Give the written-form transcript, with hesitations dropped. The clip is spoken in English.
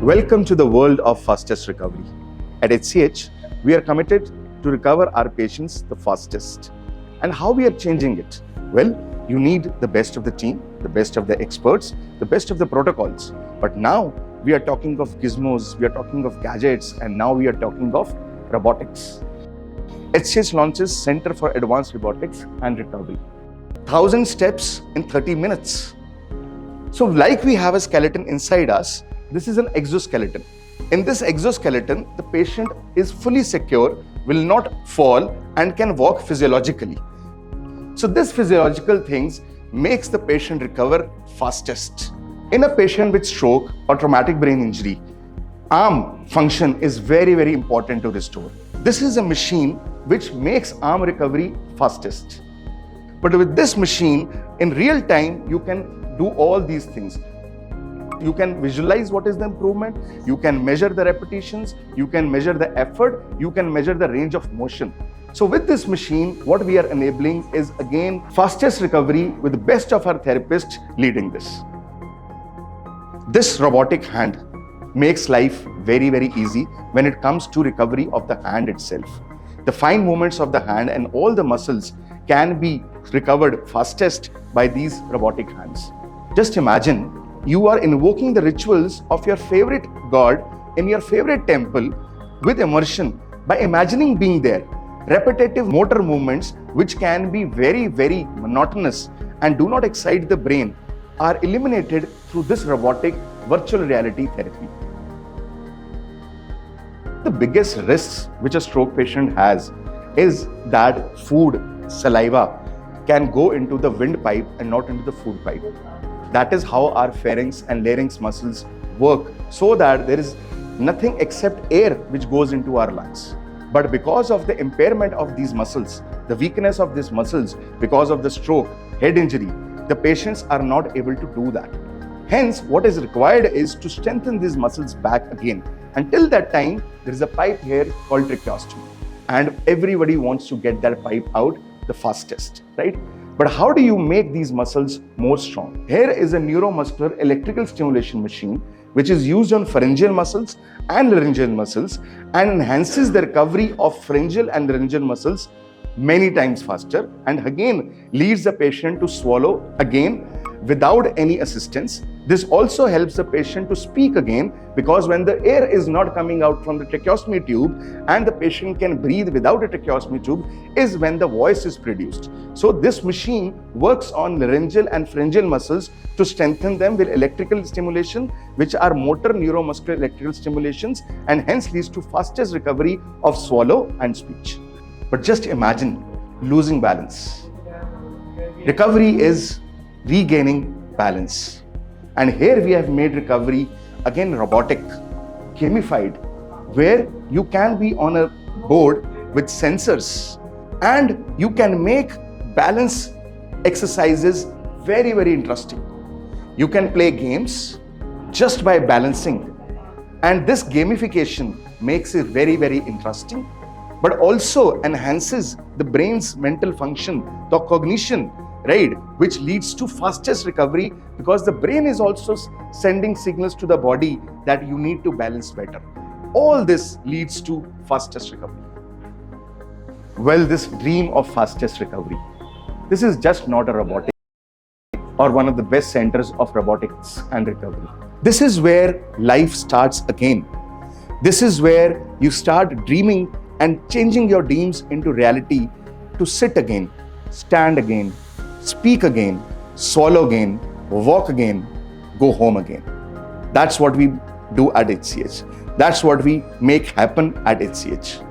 Welcome to the world of fastest recovery. At HCH, we are committed to recover our patients the fastest. And how we are changing it? Well, you need the best of the team, the best of the experts, the best of the protocols. But now we are talking of gizmos, we are talking of gadgets, and now we are talking of robotics. HCH launches Center for Advanced Robotics and Recovery. 1,000 steps in 30 minutes. So like we have a skeleton inside us, this is an exoskeleton. In this exoskeleton, the patient is fully secure, will not fall, and can walk physiologically. So this physiological things makes the patient recover fastest. In a patient with stroke or traumatic brain injury, arm function is very, very important to restore. This is a machine which makes arm recovery fastest. But with this machine, in real time, you can do all these things. You can visualize what is the improvement, you can measure the repetitions, you can measure the effort, you can measure the range of motion. So with this machine, what we are enabling is again fastest recovery with the best of our therapists leading this. This robotic hand makes life very, very easy when it comes to recovery of the hand itself. The fine movements of the hand and all the muscles can be recovered fastest by these robotic hands. Just imagine you are invoking the rituals of your favorite god in your favorite temple with immersion by imagining being there. Repetitive motor movements, which can be very, very monotonous and do not excite the brain, are eliminated through this robotic virtual reality therapy. The biggest risks which a stroke patient has is that food, saliva can go into the windpipe and not into the food pipe. That is how our pharynx and larynx muscles work, so that there is nothing except air which goes into our lungs. But because of the impairment of these muscles, the weakness of these muscles, because of the stroke, head injury, the patients are not able to do that. Hence, what is required is to strengthen these muscles back again. Until that time, there is a pipe here called tracheostomy. And everybody wants to get that pipe out the fastest, right? But how do you make these muscles more strong? Here is a neuromuscular electrical stimulation machine which is used on pharyngeal muscles and laryngeal muscles and enhances the recovery of pharyngeal and laryngeal muscles many times faster, and again leads the patient to swallow again without any assistance. This also helps the patient to speak again, because when the air is not coming out from the tracheostomy tube and the patient can breathe without a tracheostomy tube is when the voice is produced. So this machine works on laryngeal and pharyngeal muscles to strengthen them with electrical stimulation, which are motor neuromuscular electrical stimulations, and hence leads to fastest recovery of swallow and speech. But just imagine losing balance. Recovery is regaining balance. And here we have made recovery again robotic, gamified, where you can be on a board with sensors and you can make balance exercises very, very interesting. You can play games just by balancing, and this gamification makes it very, very interesting, but also enhances the brain's mental function, the cognition, right, which leads to fastest recovery, because the brain is also sending signals to the body that you need to balance better. All this leads to fastest recovery. Well, this dream of fastest recovery, this is just not a robotic or one of the best centers of robotics and recovery. This is where life starts again. This is where you start dreaming and changing your dreams into reality, to sit again, stand again, speak again, swallow again, walk again, go home again. That's what we do at HCH. That's what we make happen at HCH.